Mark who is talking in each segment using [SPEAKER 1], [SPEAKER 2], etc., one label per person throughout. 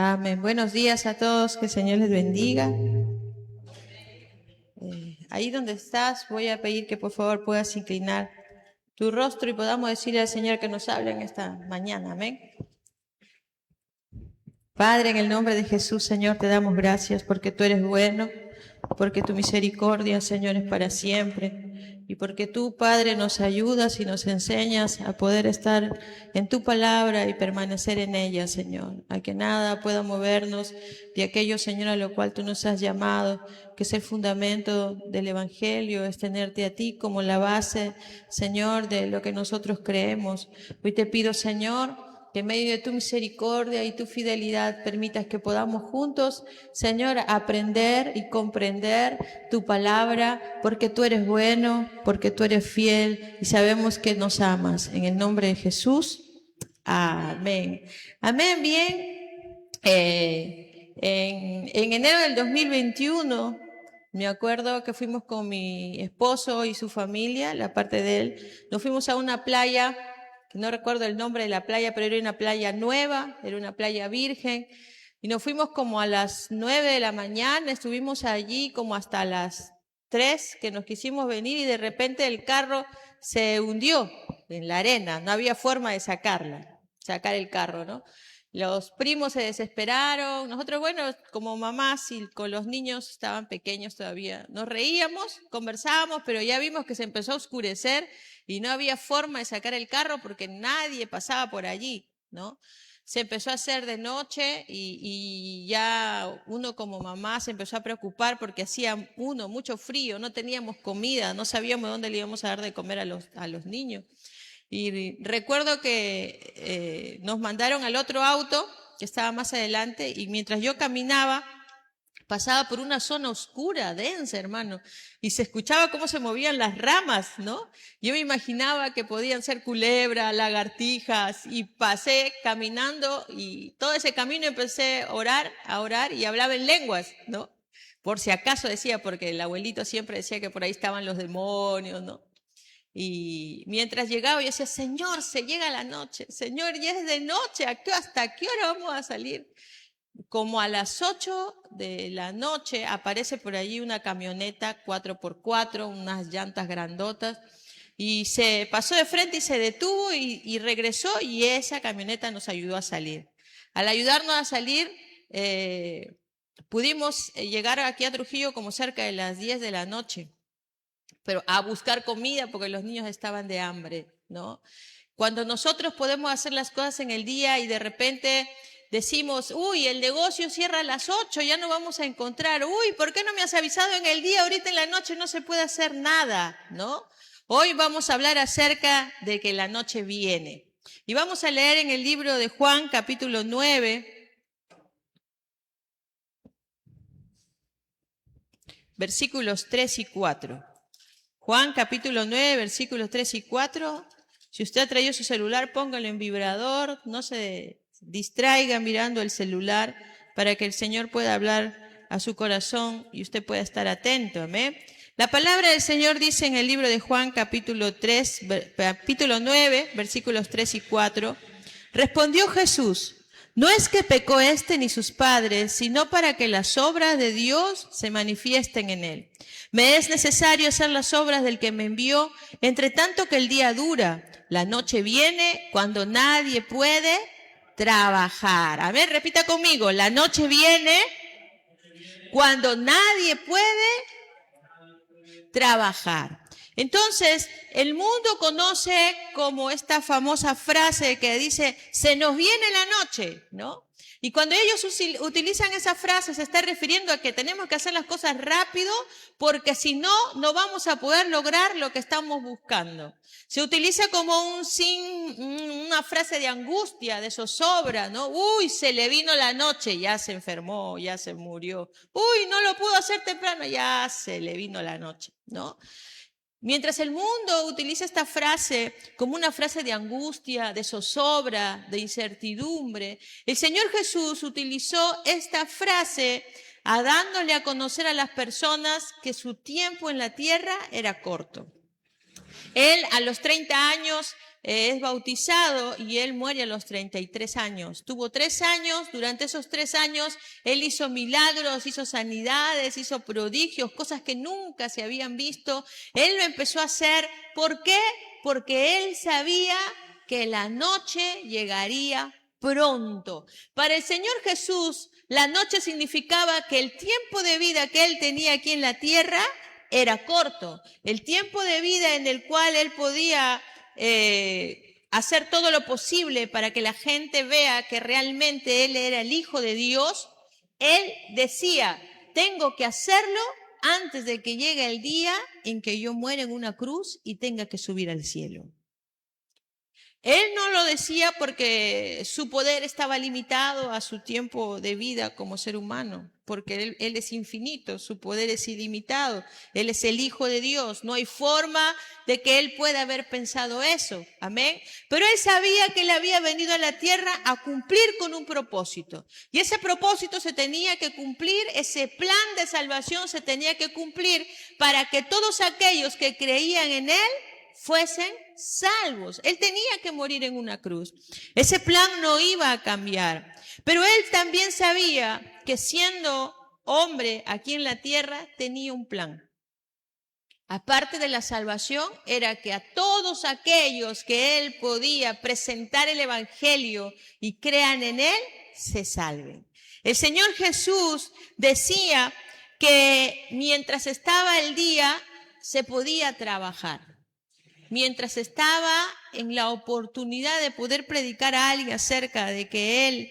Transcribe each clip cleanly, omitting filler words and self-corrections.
[SPEAKER 1] Amén. Buenos días a todos, que el Señor les bendiga. Ahí donde estás, voy a pedir que por favor puedas inclinar tu rostro y podamos decirle al Señor que nos hable en esta mañana. Amén. Padre, en el nombre de Jesús, Señor, te damos gracias porque tú eres bueno, porque tu misericordia, Señor, es para siempre. Y porque tú, Padre, nos ayudas y nos enseñas a poder estar en tu palabra y permanecer en ella, Señor. A que nada pueda movernos de aquello, Señor, a lo cual tú nos has llamado, que es el fundamento del Evangelio, es tenerte a ti como la base, Señor, de lo que nosotros creemos. Hoy te pido, Señor, que en medio de tu misericordia y tu fidelidad permitas que podamos juntos, Señor, aprender y comprender tu palabra, porque tú eres bueno, porque tú eres fiel y sabemos que nos amas. En el nombre de Jesús, amén. Amén, bien. En enero del 2021, me acuerdo que fuimos con mi esposo y su familia, la parte de él, nos fuimos a una playa, que no recuerdo el nombre de la playa, pero era una playa nueva, era una playa virgen, y nos fuimos como a las 9 de la mañana, estuvimos allí como hasta las 3 que nos quisimos venir y de repente el carro se hundió en la arena, no había forma de sacar el carro, ¿no? Los primos se desesperaron, nosotros, bueno, como mamás y con los niños estaban pequeños todavía, nos reíamos, conversábamos, pero ya vimos que se empezó a oscurecer y no había forma de sacar el carro porque nadie pasaba por allí, ¿no? Se empezó a hacer de noche y ya uno como mamá se empezó a preocupar porque hacía mucho frío, no teníamos comida, no sabíamos dónde le íbamos a dar de comer a los niños. Y recuerdo que nos mandaron al otro auto que estaba más adelante y mientras yo caminaba, pasaba por una zona oscura, densa, hermano, y se escuchaba cómo se movían las ramas, ¿no? Yo me imaginaba que podían ser culebras, lagartijas, y pasé caminando y todo ese camino empecé a orar y hablaba en lenguas, ¿no? Por si acaso decía, porque el abuelito siempre decía que por ahí estaban los demonios, ¿no? Y mientras llegaba yo decía, Señor, se llega la noche, Señor, ya es de noche, ¿hasta qué hora vamos a salir? Como a las 8 de la noche aparece por allí una camioneta 4x4, unas llantas grandotas, y se pasó de frente y se detuvo y regresó y esa camioneta nos ayudó a salir. Al ayudarnos a salir, pudimos llegar aquí a Trujillo como cerca de las 10 de la noche, pero a buscar comida porque los niños estaban de hambre, ¿no? Cuando nosotros podemos hacer las cosas en el día y de repente decimos, uy, el negocio cierra a las 8, ya no vamos a encontrar, uy, ¿por qué no me has avisado en el día? Ahorita en la noche no se puede hacer nada, ¿no? Hoy vamos a hablar acerca de que la noche viene. Y vamos a leer en el libro de Juan, capítulo 9, versículos 3 y 4. Juan capítulo 9, versículos 3 y 4. Si usted ha traído su celular, póngalo en vibrador, no se distraiga mirando el celular para que el Señor pueda hablar a su corazón y usted pueda estar atento. ¿Amén? La palabra del Señor dice en el libro de Juan capítulo 9, versículos 3 y 4. Respondió Jesús, no es que pecó éste ni sus padres, sino para que las obras de Dios se manifiesten en él. Me es necesario hacer las obras del que me envió, entre tanto que el día dura. La noche viene cuando nadie puede trabajar. A ver, repita conmigo, la noche viene cuando nadie puede trabajar. Entonces, el mundo conoce como esta famosa frase que dice, se nos viene la noche, ¿no? Y cuando ellos utilizan esa frase, se está refiriendo a que tenemos que hacer las cosas rápido, porque si no, no vamos a poder lograr lo que estamos buscando. Se utiliza como una frase de angustia, de zozobra, ¿no? Uy, se le vino la noche, ya se enfermó, ya se murió. Uy, no lo pudo hacer temprano, ya se le vino la noche, ¿no? Mientras el mundo utiliza esta frase como una frase de angustia, de zozobra, de incertidumbre, el Señor Jesús utilizó esta frase dándole a conocer a las personas que su tiempo en la tierra era corto. Él a los 30 años es bautizado y él muere a los 33 años. Tuvo 3 años, durante esos 3 años él hizo milagros, hizo sanidades, hizo prodigios, cosas que nunca se habían visto. Él lo empezó a hacer. ¿Por qué? Porque él sabía que la noche llegaría pronto. Para el Señor Jesús, la noche significaba que el tiempo de vida que él tenía aquí en la tierra era corto. El tiempo de vida en el cual él podía hacer todo lo posible para que la gente vea que realmente él era el Hijo de Dios, él decía, tengo que hacerlo antes de que llegue el día en que yo muera en una cruz y tenga que subir al cielo. Él no lo decía porque su poder estaba limitado a su tiempo de vida como ser humano, porque él es infinito, su poder es ilimitado, Él es el Hijo de Dios, no hay forma de que Él pueda haber pensado eso, amén. Pero Él sabía que Él había venido a la tierra a cumplir con un propósito, y ese propósito se tenía que cumplir, ese plan de salvación se tenía que cumplir para que todos aquellos que creían en Él fuesen salvos. Él tenía que morir en una cruz. Ese plan no iba a cambiar. Pero él también sabía que siendo hombre aquí en la tierra tenía un plan. Aparte de la salvación, era que a todos aquellos que él podía presentar el evangelio y crean en él, se salven. El Señor Jesús decía que mientras estaba el día, se podía trabajar. Mientras estaba en la oportunidad de poder predicar a alguien acerca de que Él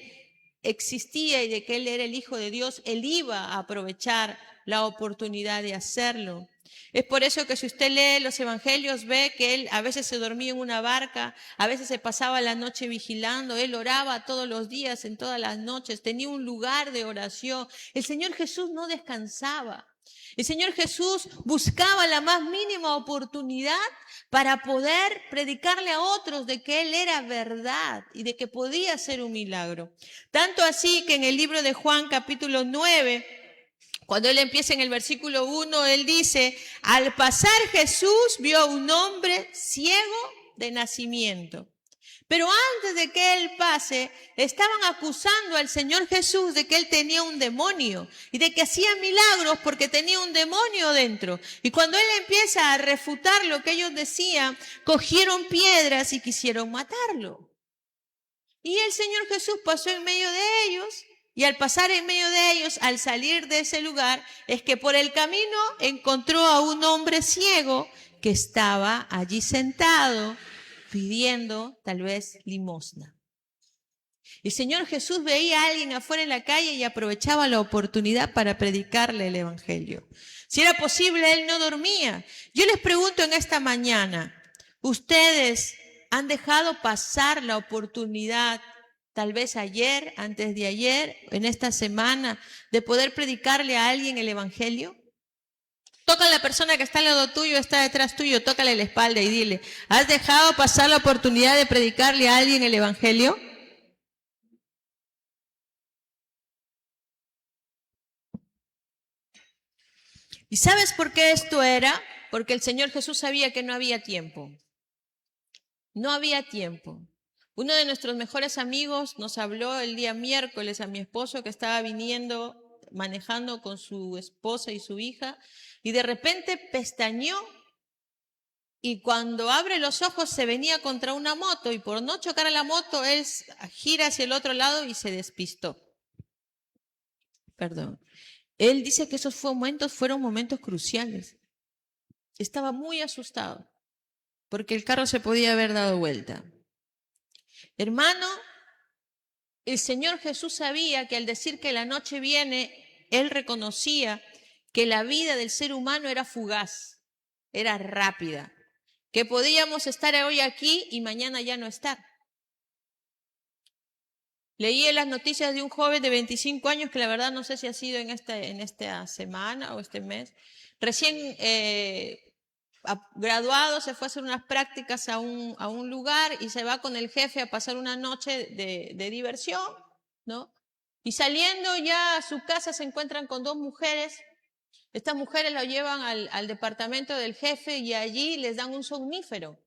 [SPEAKER 1] existía y de que Él era el Hijo de Dios, Él iba a aprovechar la oportunidad de hacerlo. Es por eso que si usted lee los evangelios, ve que Él a veces se dormía en una barca, a veces se pasaba la noche vigilando, Él oraba todos los días, en todas las noches, tenía un lugar de oración. El Señor Jesús no descansaba. El Señor Jesús buscaba la más mínima oportunidad para poder predicarle a otros de que Él era verdad y de que podía hacer un milagro. Tanto así que en el libro de Juan capítulo 9, cuando Él empieza en el versículo 1, Él dice, al pasar Jesús vio a un hombre ciego de nacimiento. Pero antes de que él pase, estaban acusando al Señor Jesús de que él tenía un demonio y de que hacía milagros porque tenía un demonio dentro. Y cuando él empieza a refutar lo que ellos decían, cogieron piedras y quisieron matarlo. Y el Señor Jesús pasó en medio de ellos, y al pasar en medio de ellos, al salir de ese lugar, es que por el camino encontró a un hombre ciego que estaba allí sentado, pidiendo tal vez limosna. El Señor Jesús veía a alguien afuera en la calle y aprovechaba la oportunidad para predicarle el evangelio. Si era posible, Él no dormía. Yo les pregunto en esta mañana, ¿ustedes han dejado pasar la oportunidad, tal vez ayer, antes de ayer, en esta semana, de poder predicarle a alguien el evangelio? Toca a la persona que está al lado tuyo, está detrás tuyo, tócale la espalda y dile, ¿has dejado pasar la oportunidad de predicarle a alguien el evangelio? ¿Y sabes por qué esto era? Porque el Señor Jesús sabía que no había tiempo. No había tiempo. Uno de nuestros mejores amigos nos habló el día miércoles a mi esposo que estaba viniendo, manejando con su esposa y su hija, y de repente pestañeó. Y cuando abre los ojos se venía contra una moto y por no chocar a la moto, él gira hacia el otro lado y se despistó. Perdón. Él dice que esos fueron momentos cruciales. Estaba muy asustado porque el carro se podía haber dado vuelta. Hermano, el Señor Jesús sabía que al decir que la noche viene, Él reconocía que la vida del ser humano era fugaz, era rápida. Que podíamos estar hoy aquí y mañana ya no estar. Leí en las noticias de un joven de 25 años, que la verdad no sé si ha sido en esta semana o este mes, recién graduado, se fue a hacer unas prácticas a un lugar y se va con el jefe a pasar una noche de diversión, ¿no? Y saliendo ya a su casa se encuentran con 2 mujeres. Estas mujeres lo llevan al departamento del jefe y allí les dan un somnífero.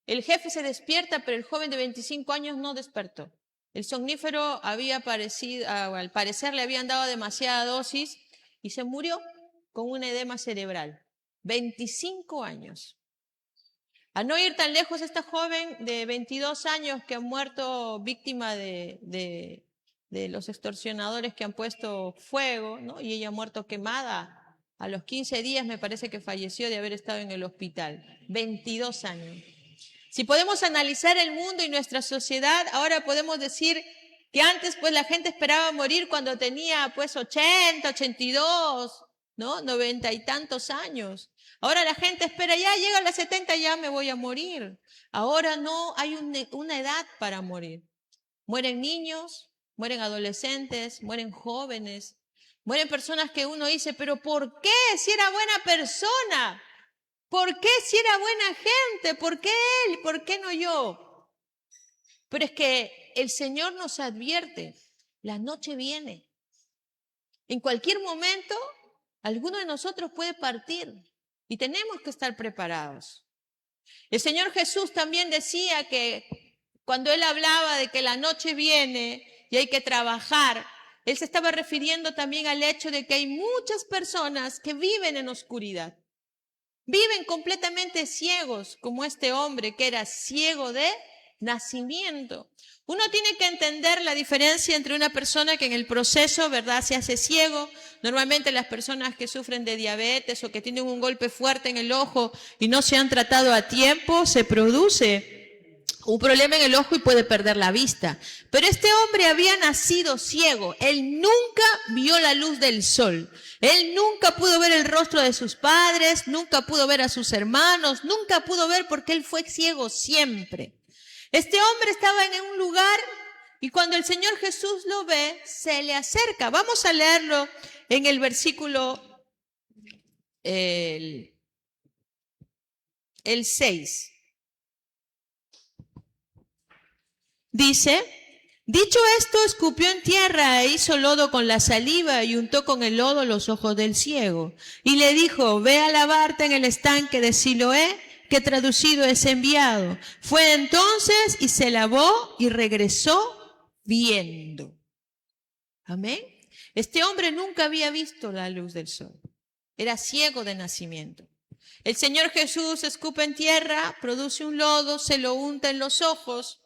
[SPEAKER 1] El jefe se despierta, pero el joven de 25 años no despertó. El somnífero había parecido, al parecer le habían dado demasiada dosis y se murió con un edema cerebral. 25 años. A no ir tan lejos, esta joven de 22 años que ha muerto víctima de los extorsionadores que han puesto fuego, ¿no? Y ella ha muerto quemada. A los 15 días me parece que falleció de haber estado en el hospital. 22 años. Si podemos analizar el mundo y nuestra sociedad, ahora podemos decir que antes pues la gente esperaba morir cuando tenía pues 80, 82, ¿no? 90 y tantos años. Ahora la gente espera, ya llega a las 70, ya me voy a morir. Ahora no hay una edad para morir. Mueren niños, mueren adolescentes, mueren jóvenes, mueren personas que uno dice, pero ¿por qué si era buena persona? ¿Por qué si era buena gente? ¿Por qué él? ¿Por qué no yo? Pero es que el Señor nos advierte, la noche viene. En cualquier momento, alguno de nosotros puede partir y tenemos que estar preparados. El Señor Jesús también decía que cuando Él hablaba de que la noche viene y hay que trabajar, Él se estaba refiriendo también al hecho de que hay muchas personas que viven en oscuridad. Viven completamente ciegos, como este hombre que era ciego de nacimiento. Uno tiene que entender la diferencia entre una persona que en el proceso, ¿verdad?, se hace ciego. Normalmente las personas que sufren de diabetes o que tienen un golpe fuerte en el ojo y no se han tratado a tiempo, se produce un problema en el ojo y puede perder la vista. Pero este hombre había nacido ciego. Él nunca vio la luz del sol. Él nunca pudo ver el rostro de sus padres, nunca pudo ver a sus hermanos, nunca pudo ver porque él fue ciego siempre. Este hombre estaba en un lugar y cuando el Señor Jesús lo ve, se le acerca. Vamos a leerlo en el versículo el 6. Dice, dicho esto, escupió en tierra e hizo lodo con la saliva y untó con el lodo los ojos del ciego. Y le dijo, ve a lavarte en el estanque de Siloé, que traducido es enviado. Fue entonces y se lavó y regresó viendo. Amén. Este hombre nunca había visto la luz del sol. Era ciego de nacimiento. El Señor Jesús escupe en tierra, produce un lodo, se lo unta en los ojos.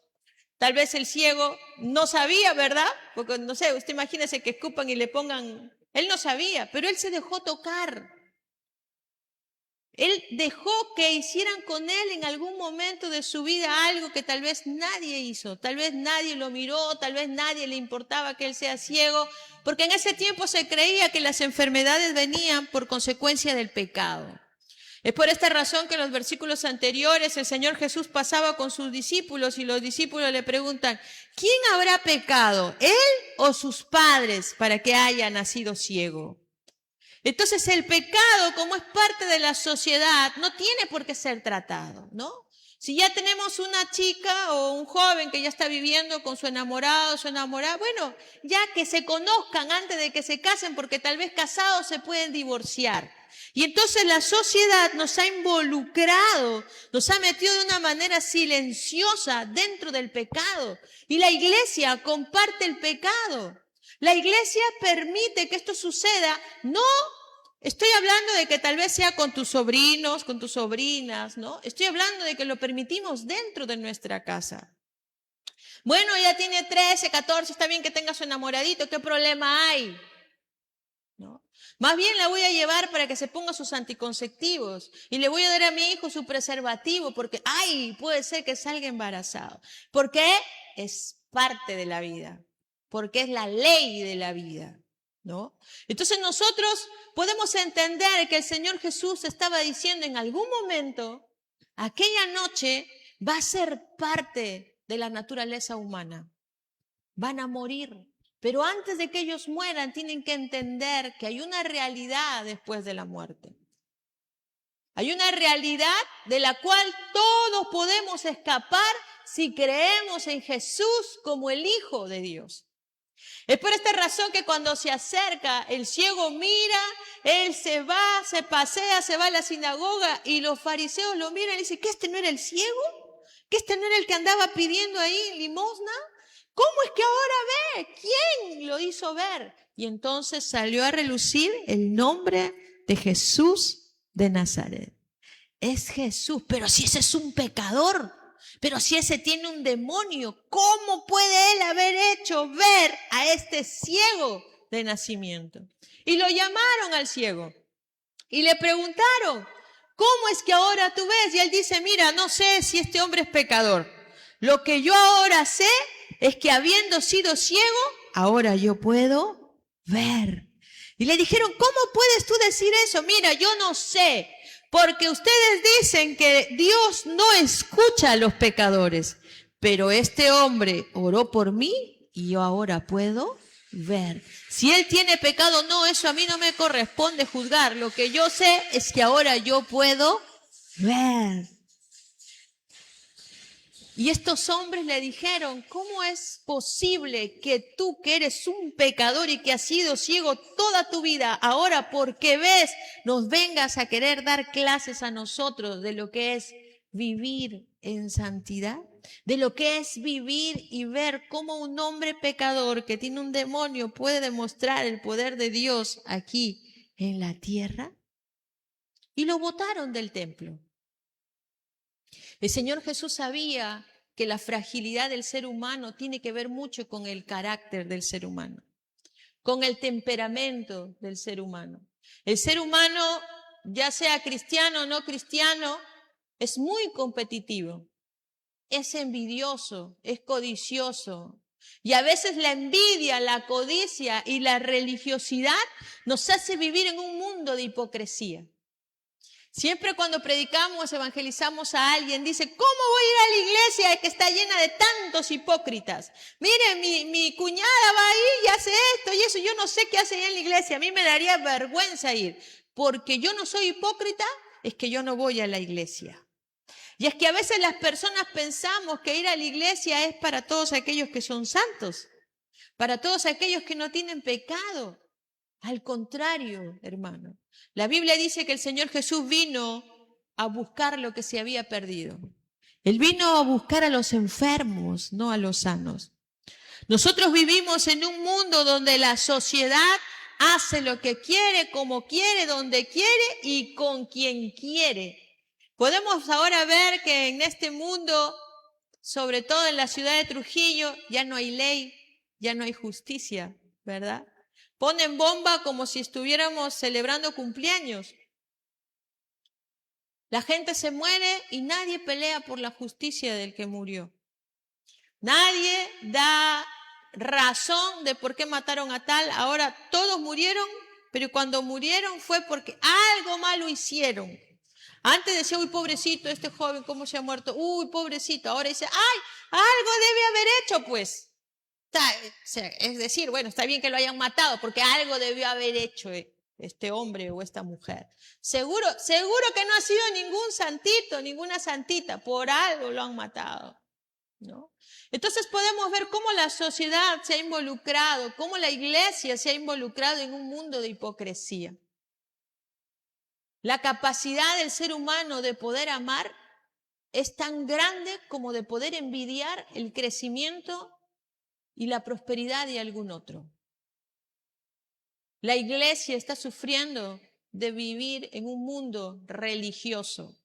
[SPEAKER 1] Tal vez el ciego no sabía, ¿verdad? Porque, no sé, usted imagínese que escupan y le pongan... Él no sabía, pero él se dejó tocar. Él dejó que hicieran con él en algún momento de su vida algo que tal vez nadie hizo. Tal vez nadie lo miró, tal vez nadie le importaba que él sea ciego. Porque en ese tiempo se creía que las enfermedades venían por consecuencia del pecado. Es por esta razón que en los versículos anteriores el Señor Jesús pasaba con sus discípulos y los discípulos le preguntan, ¿quién habrá pecado, él o sus padres, para que haya nacido ciego? Entonces el pecado, como es parte de la sociedad, no tiene por qué ser tratado, ¿no? Si ya tenemos una chica o un joven que ya está viviendo con su enamorado o su enamorada, bueno, ya que se conozcan antes de que se casen, porque tal vez casados se pueden divorciar. Y entonces la sociedad nos ha involucrado, nos ha metido de una manera silenciosa dentro del pecado. Y la iglesia comparte el pecado. La iglesia permite que esto suceda. No estoy hablando de que tal vez sea con tus sobrinos, con tus sobrinas, ¿no? Estoy hablando de que lo permitimos dentro de nuestra casa. Bueno, ya tiene 13, 14, está bien que tenga su enamoradito, ¿qué problema hay? ¿No? Más bien la voy a llevar para que se ponga sus anticonceptivos y le voy a dar a mi hijo su preservativo porque, puede ser que salga embarazado. Porque es parte de la vida, porque es la ley de la vida, ¿no? Entonces nosotros podemos entender que el Señor Jesús estaba diciendo en algún momento, aquella noche va a ser parte de la naturaleza humana. Van a morir. Pero antes de que ellos mueran, tienen que entender que hay una realidad después de la muerte. Hay una realidad de la cual todos podemos escapar si creemos en Jesús como el Hijo de Dios. Es por esta razón que cuando se acerca, el ciego mira, él se va, se pasea, se va a la sinagoga y los fariseos lo miran y dicen, ¿que este no era el ciego? ¿Que este no era el que andaba pidiendo ahí limosna? ¿Cómo es que ahora ve? ¿Quién lo hizo ver? Y entonces salió a relucir el nombre de Jesús de Nazaret. Es Jesús, pero si ese es un pecador, pero si ese tiene un demonio, ¿cómo puede él haber hecho ver a este ciego de nacimiento? Y lo llamaron al ciego y le preguntaron, ¿cómo es que ahora tú ves? Y él dice, mira, no sé si este hombre es pecador. Lo que yo ahora sé es que habiendo sido ciego, ahora yo puedo ver. Y le dijeron, ¿cómo puedes tú decir eso? Mira, yo no sé, porque ustedes dicen que Dios no escucha a los pecadores, pero este hombre oró por mí y yo ahora puedo ver. Si él tiene pecado, no, eso a mí no me corresponde juzgar. Lo que yo sé es que ahora yo puedo ver. Y estos hombres le dijeron, ¿cómo es posible que tú que eres un pecador y que has sido ciego toda tu vida, ahora porque ves, nos vengas a querer dar clases a nosotros de lo que es vivir en santidad? De lo que es vivir y ver cómo un hombre pecador que tiene un demonio puede demostrar el poder de Dios aquí en la tierra. Y lo botaron del templo. El Señor Jesús sabía que la fragilidad del ser humano tiene que ver mucho con el carácter del ser humano, con el temperamento del ser humano. El ser humano, ya sea cristiano o no cristiano, es muy competitivo, es envidioso, es codicioso. Y a veces la envidia, la codicia y la religiosidad nos hace vivir en un mundo de hipocresía. Siempre cuando predicamos, evangelizamos a alguien, dice, ¿cómo voy a ir a la iglesia que está llena de tantos hipócritas? Miren, mi cuñada va ahí y hace esto y eso, yo no sé qué hace ahí en la iglesia, a mí me daría vergüenza ir, porque yo no soy hipócrita, es que yo no voy a la iglesia. Y es que a veces las personas pensamos que ir a la iglesia es para todos aquellos que son santos, para todos aquellos que no tienen pecado. Al contrario, hermano, la Biblia dice que el Señor Jesús vino a buscar lo que se había perdido. Él vino a buscar a los enfermos, no a los sanos. Nosotros vivimos en un mundo donde la sociedad hace lo que quiere, como quiere, donde quiere y con quien quiere. Podemos ahora ver que en este mundo, sobre todo en la ciudad de Trujillo, ya no hay ley, ya no hay justicia, ¿verdad? Ponen bomba como si estuviéramos celebrando cumpleaños. La gente se muere y nadie pelea por la justicia del que murió. Nadie da razón de por qué mataron a tal. Ahora todos murieron, pero cuando murieron fue porque algo malo hicieron. Antes decía, uy, pobrecito, este joven, ¿cómo se ha muerto? Uy, pobrecito. Ahora dice, ay, algo debe haber hecho, pues. Es decir, bueno, está bien que lo hayan matado porque algo debió haber hecho este hombre o esta mujer. Seguro que no ha sido ningún santito, ninguna santita, por algo lo han matado, ¿no? Entonces podemos ver cómo la sociedad se ha involucrado, cómo la iglesia se ha involucrado en un mundo de hipocresía. La capacidad del ser humano de poder amar es tan grande como de poder envidiar el crecimiento y la prosperidad de algún otro. La iglesia está sufriendo de vivir en un mundo religioso.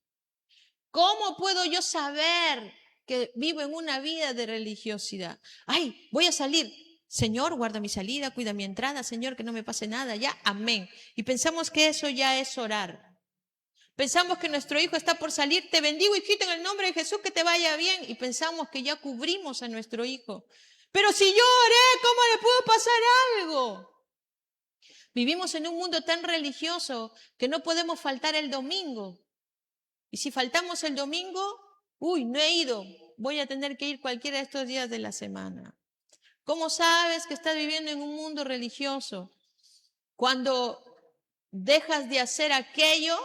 [SPEAKER 1] ¿Cómo puedo yo saber que vivo en una vida de religiosidad? Ay, voy a salir. Señor, guarda mi salida, cuida mi entrada. Señor, que no me pase nada. Ya, amén. Y pensamos que eso ya es orar. Pensamos que nuestro hijo está por salir. Te bendigo, hijito, en el nombre de Jesús, que te vaya bien. Y pensamos que ya cubrimos a nuestro hijo. Pero si yo oré, ¿cómo le puedo pasar algo? Vivimos en un mundo tan religioso que no podemos faltar el domingo. Y si faltamos el domingo, uy, no he ido, voy a tener que ir cualquiera de estos días de la semana. ¿Cómo sabes que estás viviendo en un mundo religioso? Cuando dejas de hacer aquello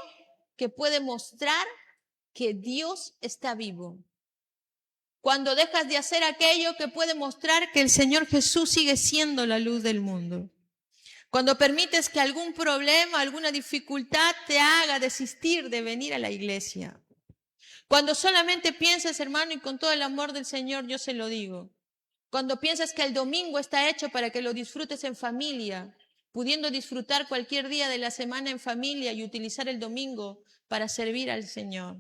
[SPEAKER 1] que puede mostrar que Dios está vivo. Cuando dejas de hacer aquello que puede mostrar que el Señor Jesús sigue siendo la luz del mundo. Cuando permites que algún problema, alguna dificultad te haga desistir de venir a la iglesia. Cuando solamente piensas, hermano, y con todo el amor del Señor yo se lo digo, cuando piensas que el domingo está hecho para que lo disfrutes en familia, pudiendo disfrutar cualquier día de la semana en familia y utilizar el domingo para servir al Señor.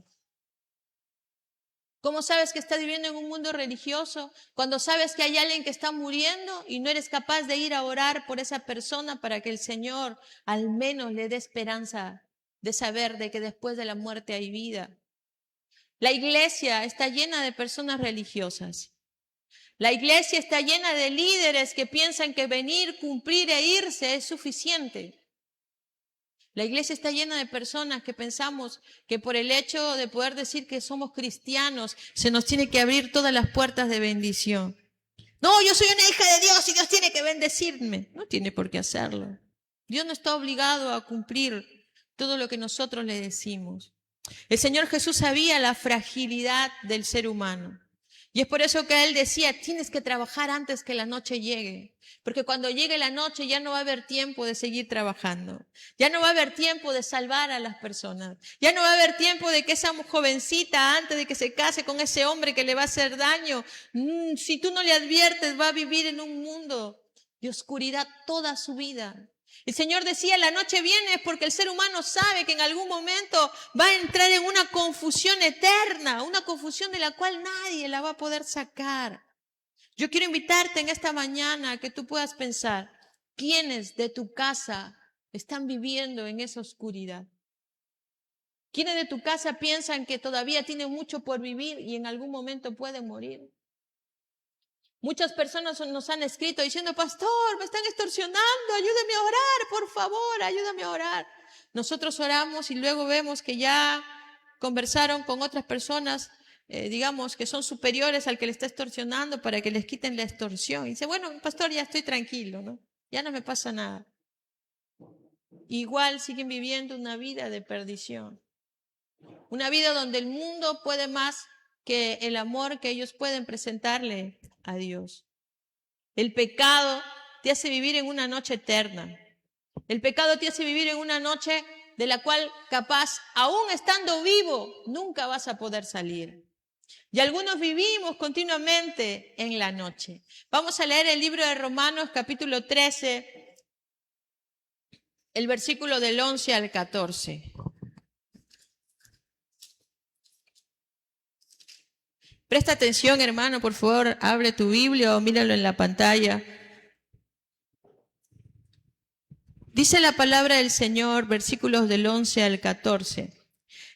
[SPEAKER 1] ¿Cómo sabes que estás viviendo en un mundo religioso? Cuando sabes que hay alguien que está muriendo y no eres capaz de ir a orar por esa persona para que el Señor al menos le dé esperanza de saber de que después de la muerte hay vida. La iglesia está llena de personas religiosas. La iglesia está llena de líderes que piensan que venir, cumplir e irse es suficiente. La iglesia está llena de personas que pensamos que por el hecho de poder decir que somos cristianos, se nos tiene que abrir todas las puertas de bendición. No, yo soy una hija de Dios y Dios tiene que bendecirme. No tiene por qué hacerlo. Dios no está obligado a cumplir todo lo que nosotros le decimos. El Señor Jesús sabía la fragilidad del ser humano. Y es por eso que Él decía, tienes que trabajar antes que la noche llegue. Porque cuando llegue la noche ya no va a haber tiempo de seguir trabajando. Ya no va a haber tiempo de salvar a las personas. Ya no va a haber tiempo de que esa jovencita, antes de que se case con ese hombre que le va a hacer daño, si tú no le adviertes, va a vivir en un mundo de oscuridad toda su vida. El Señor decía, la noche viene es porque el ser humano sabe que en algún momento va a entrar en una confusión eterna, una confusión de la cual nadie la va a poder sacar. Yo quiero invitarte en esta mañana a que tú puedas pensar, ¿quiénes de tu casa están viviendo en esa oscuridad? ¿Quiénes de tu casa piensan que todavía tienen mucho por vivir y en algún momento pueden morir? Muchas personas nos han escrito diciendo, pastor, me están extorsionando, ayúdame a orar, por favor, ayúdame a orar. Nosotros oramos y luego vemos que ya conversaron con otras personas, digamos, que son superiores al que le está extorsionando para que les quiten la extorsión. Y dice, bueno, pastor, ya estoy tranquilo, ¿no? Ya no me pasa nada. Igual siguen viviendo una vida de perdición. Una vida donde el mundo puede más que el amor que ellos pueden presentarle a Dios. El pecado te hace vivir en una noche eterna. El pecado te hace vivir en una noche de la cual capaz, aún estando vivo, nunca vas a poder salir. Y algunos vivimos continuamente en la noche. Vamos a leer el libro de Romanos capítulo 13, el versículo del 11 al 14. Presta atención, hermano, por favor, abre tu Biblia o míralo en la pantalla. Dice la palabra del Señor, versículos del 11 al 14.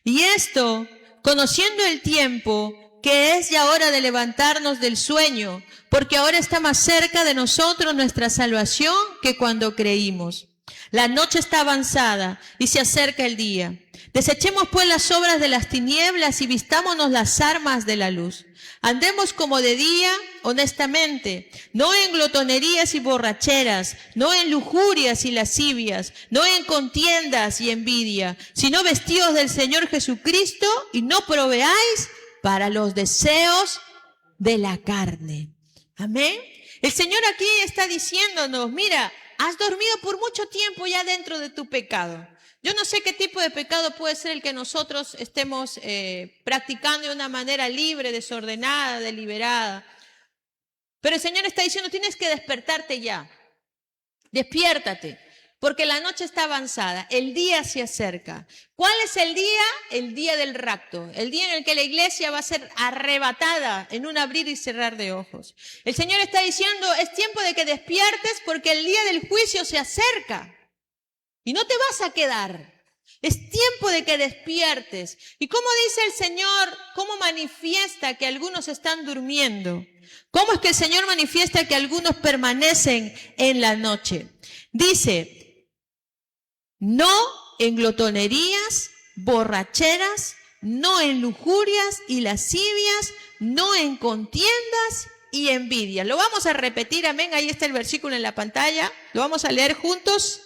[SPEAKER 1] Y esto, conociendo el tiempo, que es ya hora de levantarnos del sueño, porque ahora está más cerca de nosotros nuestra salvación que cuando creímos. La noche está avanzada y se acerca el día. Desechemos pues las obras de las tinieblas y vistámonos las armas de la luz. Andemos como de día, honestamente, no en glotonerías y borracheras, no en lujurias y lascivias, no en contiendas y envidia, sino vestidos del Señor Jesucristo y no proveáis para los deseos de la carne. Amén. El Señor aquí está diciéndonos, mira, has dormido por mucho tiempo ya dentro de tu pecado. Yo no sé qué tipo de pecado puede ser el que nosotros estemos practicando de una manera libre, desordenada, deliberada. Pero el Señor está diciendo, tienes que despertarte ya. Despiértate, porque la noche está avanzada, el día se acerca. ¿Cuál es el día? El día del rapto, el día en el que la iglesia va a ser arrebatada en un abrir y cerrar de ojos. El Señor está diciendo, es tiempo de que despiertes porque el día del juicio se acerca. Y no te vas a quedar. Es tiempo de que despiertes. ¿Y cómo dice el Señor? ¿Cómo manifiesta que algunos están durmiendo? ¿Cómo es que el Señor manifiesta que algunos permanecen en la noche? Dice, no en glotonerías, borracheras, no en lujurias y lascivias, no en contiendas y envidia. Lo vamos a repetir, amén. Ahí está el versículo en la pantalla. Lo vamos a leer juntos,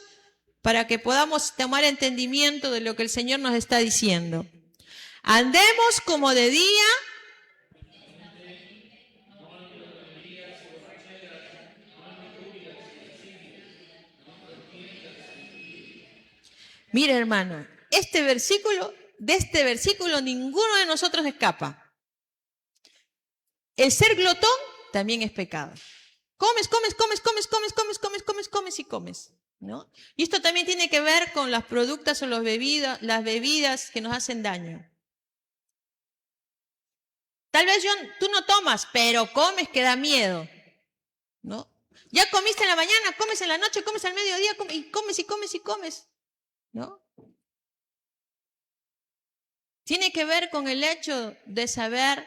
[SPEAKER 1] para que podamos tomar entendimiento de lo que el Señor nos está diciendo. Andemos como de día. Mira, hermano, este versículo de este versículo ninguno de nosotros escapa. El ser glotón también es pecado. Comes, ¿no? Y esto también tiene que ver con las productos o las bebidas que nos hacen daño. Tal vez tú no tomas, pero comes que da miedo, ¿no? Ya comiste en la mañana, comes en la noche, comes al mediodía, y comes, ¿no? Tiene que ver con el hecho de saber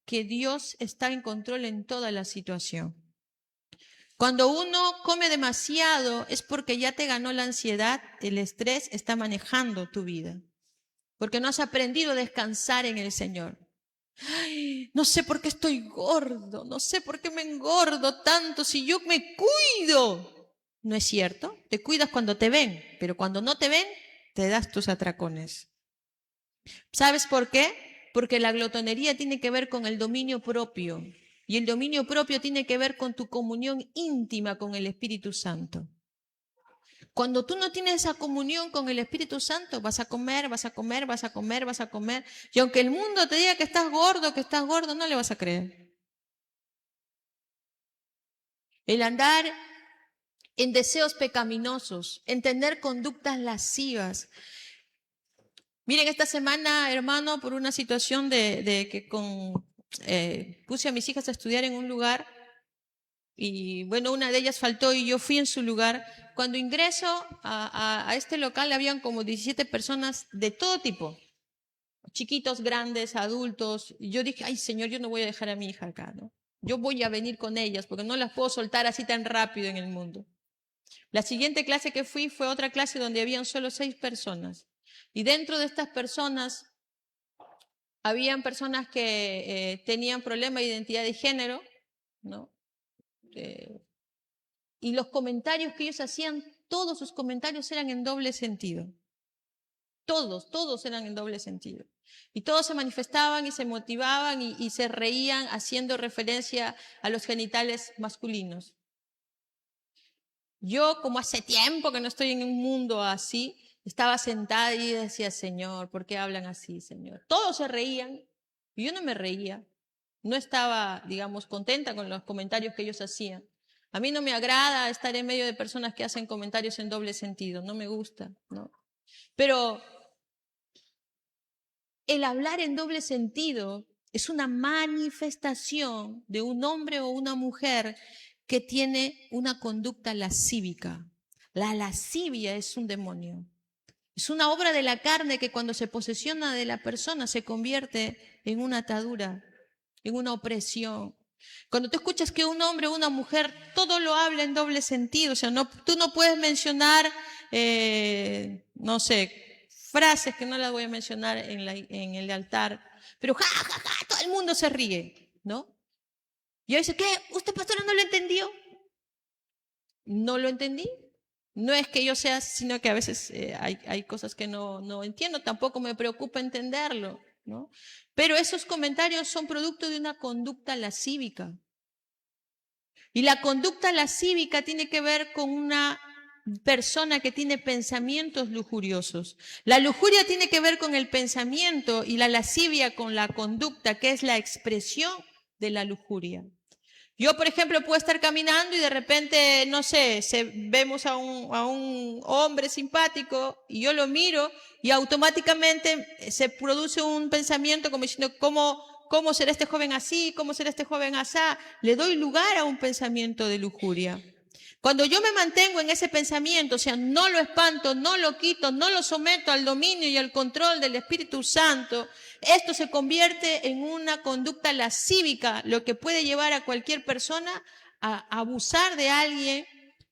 [SPEAKER 1] que Dios está en control en toda la situación. Cuando uno come demasiado es porque ya te ganó la ansiedad, el estrés está manejando tu vida. Porque no has aprendido a descansar en el Señor. Ay, no sé por qué estoy gordo, no sé por qué me engordo tanto si yo me cuido. No es cierto, te cuidas cuando te ven, pero cuando no te ven, te das tus atracones. ¿Sabes por qué? Porque la glotonería tiene que ver con el dominio propio. Y el dominio propio tiene que ver con tu comunión íntima con el Espíritu Santo. Cuando tú no tienes esa comunión con el Espíritu Santo, vas a comer. Y aunque el mundo te diga que estás gordo, no le vas a creer. El andar en deseos pecaminosos, en tener conductas lascivas. Miren, esta semana, hermano, por una situación de que puse a mis hijas a estudiar en un lugar y bueno, una de ellas faltó y yo fui en su lugar. Cuando ingreso a este local habían como 17 personas de todo tipo, chiquitos, grandes, adultos. Y yo dije, ay Señor, yo no voy a dejar a mi hija acá, ¿no? Yo voy a venir con ellas porque no las puedo soltar así tan rápido en el mundo. La siguiente clase que fui fue otra clase donde habían solo 6 personas. Y dentro de estas personas, habían personas que tenían problemas de identidad de género, ¿no? Y los comentarios que ellos hacían, todos sus comentarios eran en doble sentido. Todos eran en doble sentido. Y todos se manifestaban y se motivaban y se reían haciendo referencia a los genitales masculinos. Yo, como hace tiempo que no estoy en un mundo así, estaba sentada y decía, Señor, ¿por qué hablan así, Señor? Todos se reían y yo no me reía. No estaba, digamos, contenta con los comentarios que ellos hacían. A mí no me agrada estar en medio de personas que hacen comentarios en doble sentido, no me gusta, ¿no? Pero el hablar en doble sentido es una manifestación de un hombre o una mujer que tiene una conducta lascívica. La lascivia es un demonio. Es una obra de la carne que cuando se posesiona de la persona se convierte en una atadura, en una opresión. Cuando tú escuchas que un hombre o una mujer todo lo habla en doble sentido, o sea, tú no puedes mencionar, no sé, frases que no las voy a mencionar en el altar, pero todo el mundo se ríe, ¿no? Y yo dice, ¿qué? ¿Usted, pastora, no lo entendió? No lo entendí. No es que yo sea, sino que a veces hay cosas que no entiendo, tampoco me preocupa entenderlo, ¿no? Pero esos comentarios son producto de una conducta lascívica. Y la conducta lascívica tiene que ver con una persona que tiene pensamientos lujuriosos. La lujuria tiene que ver con el pensamiento y la lascivia con la conducta, que es la expresión de la lujuria. Yo, por ejemplo, puedo estar caminando y de repente, no sé, vemos a un hombre simpático y yo lo miro y automáticamente se produce un pensamiento como diciendo, ¿cómo será este joven así? ¿Cómo será este joven asá? Le doy lugar a un pensamiento de lujuria. Cuando yo me mantengo en ese pensamiento, o sea, no lo espanto, no lo quito, no lo someto al dominio y al control del Espíritu Santo, esto se convierte en una conducta lascívica, lo que puede llevar a cualquier persona a abusar de alguien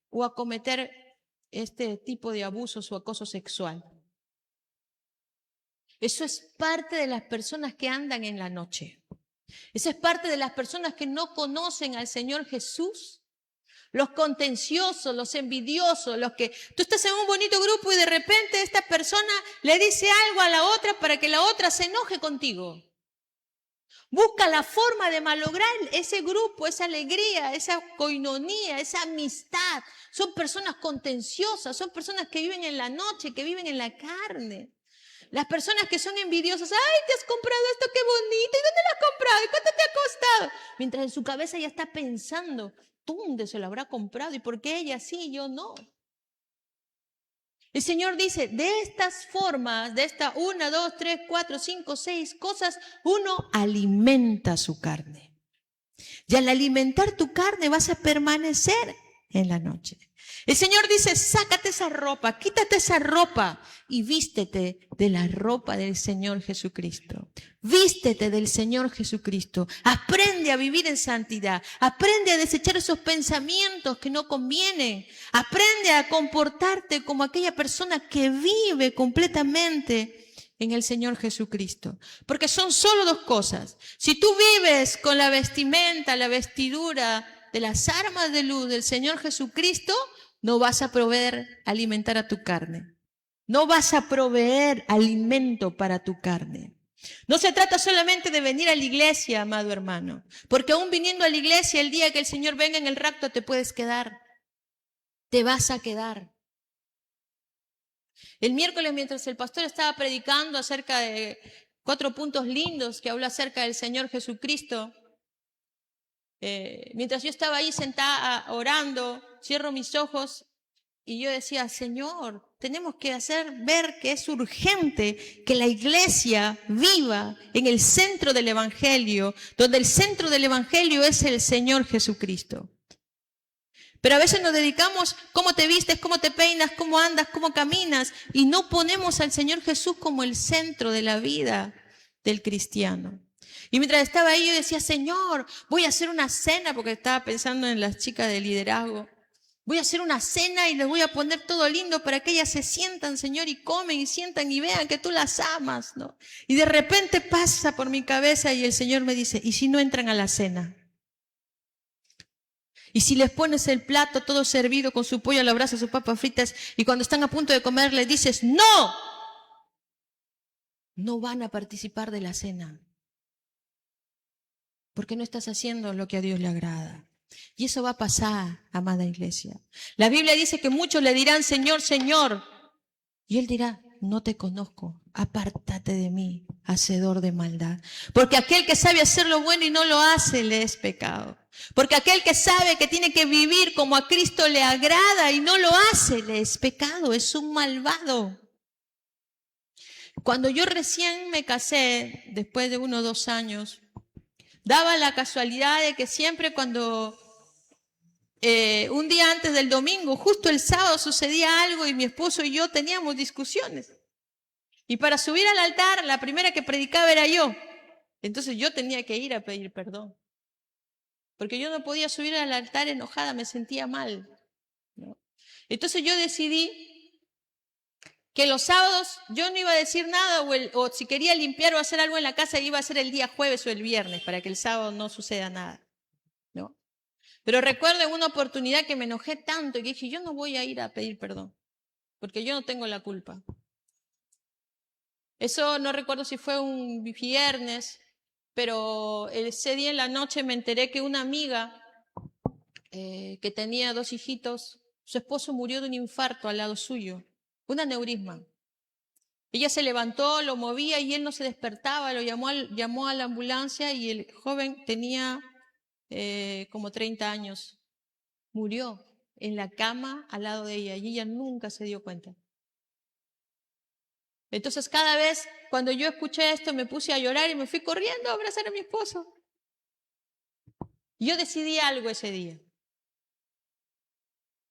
[SPEAKER 1] o a cometer este tipo de abusos o acoso sexual. Eso es parte de las personas que andan en la noche. Eso es parte de las personas que no conocen al Señor Jesús. Los contenciosos, los envidiosos, los que tú estás en un bonito grupo y de repente esta persona le dice algo a la otra para que la otra se enoje contigo. Busca la forma de malograr ese grupo, esa alegría, esa coinonía, esa amistad. Son personas contenciosas, son personas que viven en la noche, que viven en la carne. Las personas que son envidiosas, ¡ay, te has comprado esto, qué bonito! ¿Y dónde lo has comprado? ¿Y cuánto te ha costado? Mientras en su cabeza ya está pensando, ¿dónde se lo habrá comprado? ¿Y por qué ella sí y yo no? El Señor dice, de estas formas, de estas 1, 2, 3, 4, 5, 6 cosas, uno alimenta su carne. Y al alimentar tu carne vas a permanecer en la noche. El Señor dice, sácate esa ropa, quítate esa ropa y vístete de la ropa del Señor Jesucristo. Vístete del Señor Jesucristo. Aprende a vivir en santidad. Aprende a desechar esos pensamientos que no convienen. Aprende a comportarte como aquella persona que vive completamente en el Señor Jesucristo. Porque son solo dos cosas. Si tú vives con la vestimenta, la vestidura de las armas de luz del Señor Jesucristo, no vas a proveer alimentar a tu carne. No vas a proveer alimento para tu carne. No se trata solamente de venir a la iglesia, amado hermano, porque aún viniendo a la iglesia, el día que el Señor venga en el rapto, te puedes quedar. Te vas a quedar. El miércoles, mientras el pastor estaba predicando acerca de 4 puntos lindos que habló acerca del Señor Jesucristo, mientras yo estaba ahí sentada orando, cierro mis ojos y yo decía, Señor, tenemos que hacer ver que es urgente que la iglesia viva en el centro del Evangelio, donde el centro del Evangelio es el Señor Jesucristo. Pero a veces nos dedicamos cómo te vistes, cómo te peinas, cómo andas, cómo caminas, y no ponemos al Señor Jesús como el centro de la vida del cristiano. Y mientras estaba ahí yo decía, Señor, voy a hacer una cena, porque estaba pensando en las chicas de liderazgo. Voy a hacer una cena y les voy a poner todo lindo para que ellas se sientan, Señor, y comen y sientan y vean que tú las amas, ¿no? Y de repente pasa por mi cabeza y el Señor me dice, ¿y si no entran a la cena? Y si les pones el plato todo servido con su pollo a la brasa, sus papas fritas, y cuando están a punto de comer les dices, ¡no! No van a participar de la cena. Porque no estás haciendo lo que a Dios le agrada. Y eso va a pasar, amada iglesia. La Biblia dice que muchos le dirán, Señor, Señor. Y Él dirá, no te conozco, apártate de mí, hacedor de maldad. Porque aquel que sabe hacer lo bueno y no lo hace, le es pecado. Porque aquel que sabe que tiene que vivir como a Cristo le agrada y no lo hace, le es pecado, es un malvado. Cuando yo recién me casé, después de 1 o 2 años, daba la casualidad de que siempre cuando un día antes del domingo, justo el sábado sucedía algo y mi esposo y yo teníamos discusiones. Y para subir al altar, la primera que predicaba era yo. Entonces yo tenía que ir a pedir perdón. Porque yo no podía subir al altar enojada, me sentía mal, ¿no? Entonces yo decidí que los sábados yo no iba a decir nada o si quería limpiar o hacer algo en la casa iba a ser el día jueves o el viernes para que el sábado no suceda nada, ¿no? Pero recuerdo en una oportunidad que me enojé tanto y que dije, yo no voy a ir a pedir perdón, porque yo no tengo la culpa. Eso no recuerdo si fue un viernes, pero ese día en la noche me enteré que una amiga que tenía 2 hijitos, su esposo murió de un infarto al lado suyo, un aneurisma. Ella se levantó, lo movía y él no se despertaba, lo llamó a la ambulancia y el joven tenía como 30 años. Murió en la cama al lado de ella y ella nunca se dio cuenta. Entonces cada vez cuando yo escuché esto me puse a llorar y me fui corriendo a abrazar a mi esposo. Yo decidí algo ese día.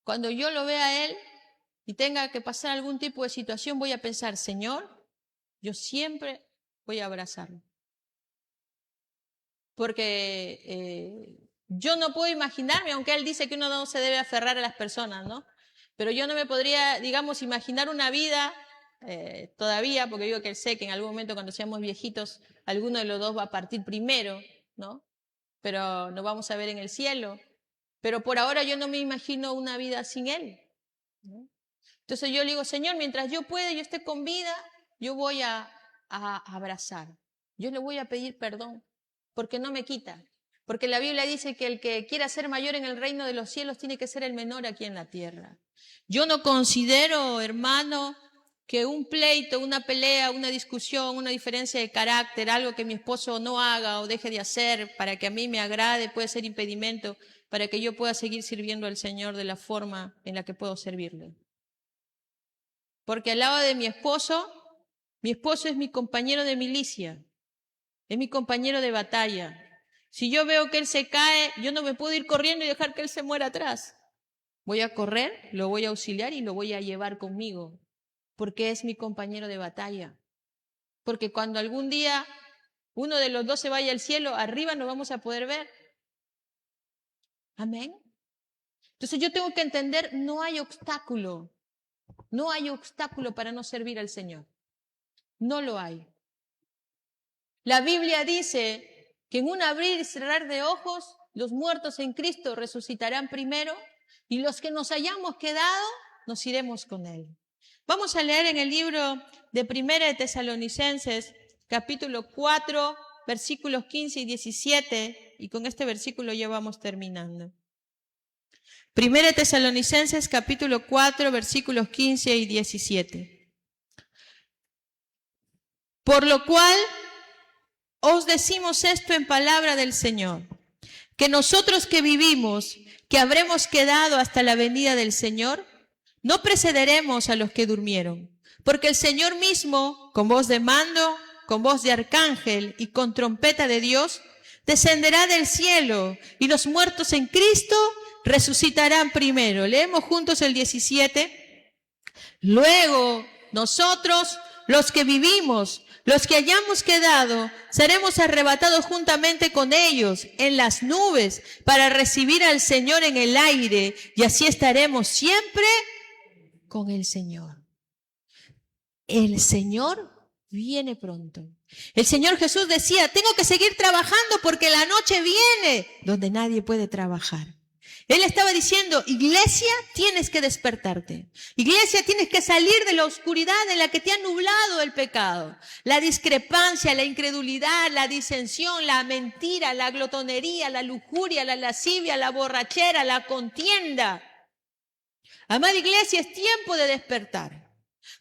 [SPEAKER 1] Cuando yo lo vea a él y tenga que pasar algún tipo de situación, voy a pensar, Señor, yo siempre voy a abrazarlo. Porque yo no puedo imaginarme, aunque él dice que uno no se debe aferrar a las personas, ¿no? Pero yo no me podría, digamos, imaginar una vida todavía, porque digo que sé que en algún momento cuando seamos viejitos, alguno de los dos va a partir primero, ¿no? Pero nos vamos a ver en el cielo. Pero por ahora yo no me imagino una vida sin él, ¿no? Entonces yo le digo, Señor, mientras yo pueda, yo esté con vida, yo voy a abrazar. Yo le voy a pedir perdón, porque no me quita. Porque la Biblia dice que el que quiera ser mayor en el reino de los cielos tiene que ser el menor aquí en la tierra. Yo no considero, hermano, que un pleito, una pelea, una discusión, una diferencia de carácter, algo que mi esposo no haga o deje de hacer para que a mí me agrade, puede ser impedimento para que yo pueda seguir sirviendo al Señor de la forma en la que puedo servirle. Porque al lado de mi esposo es mi compañero de milicia, es mi compañero de batalla. Si yo veo que él se cae, yo no me puedo ir corriendo y dejar que él se muera atrás. Voy a correr, lo voy a auxiliar y lo voy a llevar conmigo, porque es mi compañero de batalla. Porque cuando algún día uno de los dos se vaya al cielo, arriba no vamos a poder ver. Amén. Entonces yo tengo que entender, no hay obstáculo para no servir al Señor. No lo hay. La Biblia dice que en un abrir y cerrar de ojos, los muertos en Cristo resucitarán primero y los que nos hayamos quedado, nos iremos con Él. Vamos a leer en el libro de Primera de Tesalonicenses, capítulo 4, versículos 15 y 17, y con este versículo ya vamos terminando. Primera de Tesalonicenses, capítulo 4, versículos 15 y 17. Por lo cual os decimos esto en palabra del Señor, que nosotros que vivimos, que habremos quedado hasta la venida del Señor, no precederemos a los que durmieron, porque el Señor mismo, con voz de mando, con voz de arcángel y con trompeta de Dios, descenderá del cielo y los muertos en Cristo resucitarán primero. Leemos juntos el 17. Luego nosotros, los que vivimos, los que hayamos quedado, seremos arrebatados juntamente con ellos en las nubes para recibir al Señor en el aire, y así estaremos siempre con el Señor. El Señor viene pronto. El Señor Jesús decía, tengo que seguir trabajando porque la noche viene donde nadie puede trabajar. Él estaba diciendo, iglesia, tienes que despertarte. Iglesia, tienes que salir de la oscuridad en la que te ha nublado el pecado. La discrepancia, la incredulidad, la disensión, la mentira, la glotonería, la lujuria, la lascivia, la borrachera, la contienda. Amada iglesia, es tiempo de despertar.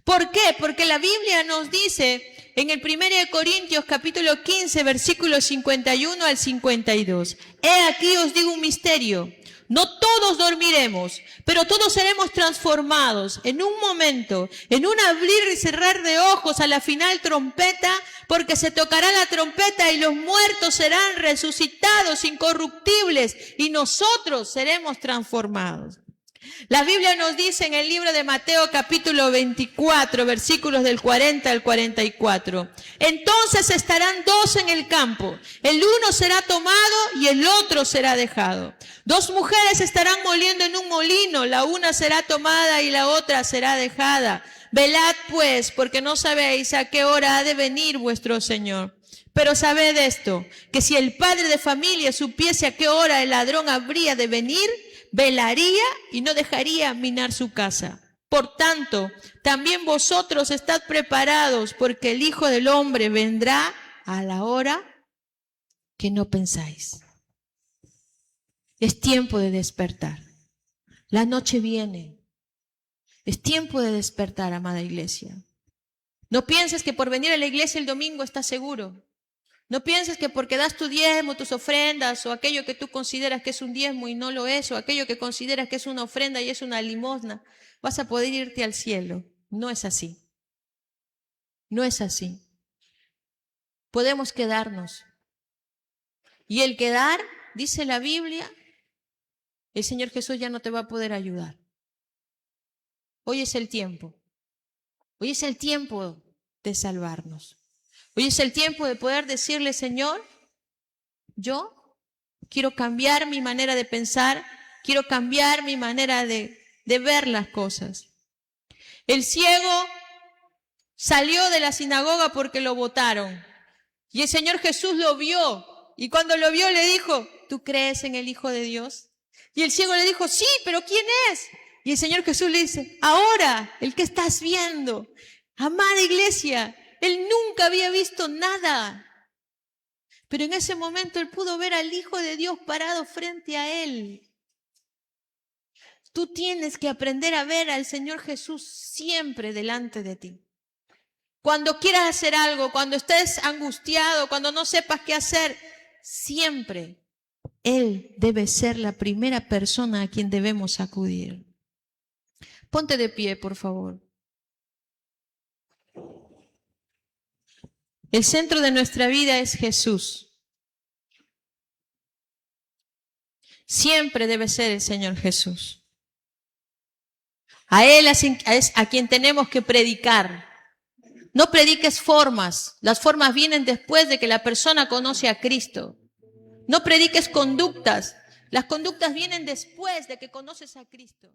[SPEAKER 1] ¿Por qué? Porque la Biblia nos dice en el 1 Corintios capítulo 15, versículos 51 al 52. He aquí os digo un misterio. No todos dormiremos, pero todos seremos transformados en un momento, en un abrir y cerrar de ojos a la final trompeta, porque se tocará la trompeta y los muertos serán resucitados incorruptibles y nosotros seremos transformados. La Biblia nos dice en el libro de Mateo capítulo 24, versículos del 40 al 44. Entonces estarán dos en el campo, el uno será tomado y el otro será dejado. Dos mujeres estarán moliendo en un molino, la una será tomada y la otra será dejada. Velad pues, porque no sabéis a qué hora ha de venir vuestro Señor. Pero sabed esto, que si el padre de familia supiese a qué hora el ladrón habría de venir, velaría y no dejaría minar su casa. Por tanto, también vosotros estad preparados, porque el Hijo del Hombre vendrá a la hora que no pensáis. Es tiempo de despertar. La noche viene. Es tiempo de despertar, amada iglesia. No pienses que por venir a la iglesia el domingo estás seguro. No pienses que porque das tu diezmo, tus ofrendas, o aquello que tú consideras que es un diezmo y no lo es, o aquello que consideras que es una ofrenda y es una limosna, vas a poder irte al cielo. No es así. No es así. Podemos quedarnos. Y el quedar, dice la Biblia, el Señor Jesús ya no te va a poder ayudar. Hoy es el tiempo. Hoy es el tiempo de salvarnos. Hoy es el tiempo de poder decirle, Señor, yo quiero cambiar mi manera de pensar, quiero cambiar mi manera de ver las cosas. El ciego salió de la sinagoga porque lo botaron. Y el Señor Jesús lo vio. Y cuando lo vio le dijo, ¿tú crees en el Hijo de Dios? Y el ciego le dijo, sí, pero ¿quién es? Y el Señor Jesús le dice, ahora, el que estás viendo. Amada iglesia, él nunca había visto nada. Pero en ese momento él pudo ver al Hijo de Dios parado frente a él. Tú tienes que aprender a ver al Señor Jesús siempre delante de ti. Cuando quieras hacer algo, cuando estés angustiado, cuando no sepas qué hacer, siempre Él debe ser la primera persona a quien debemos acudir. Ponte de pie, por favor. El centro de nuestra vida es Jesús. Siempre debe ser el Señor Jesús. A Él es a quien tenemos que predicar. No prediques formas. Las formas vienen después de que la persona conoce a Cristo. No prediques conductas. Las conductas vienen después de que conoces a Cristo.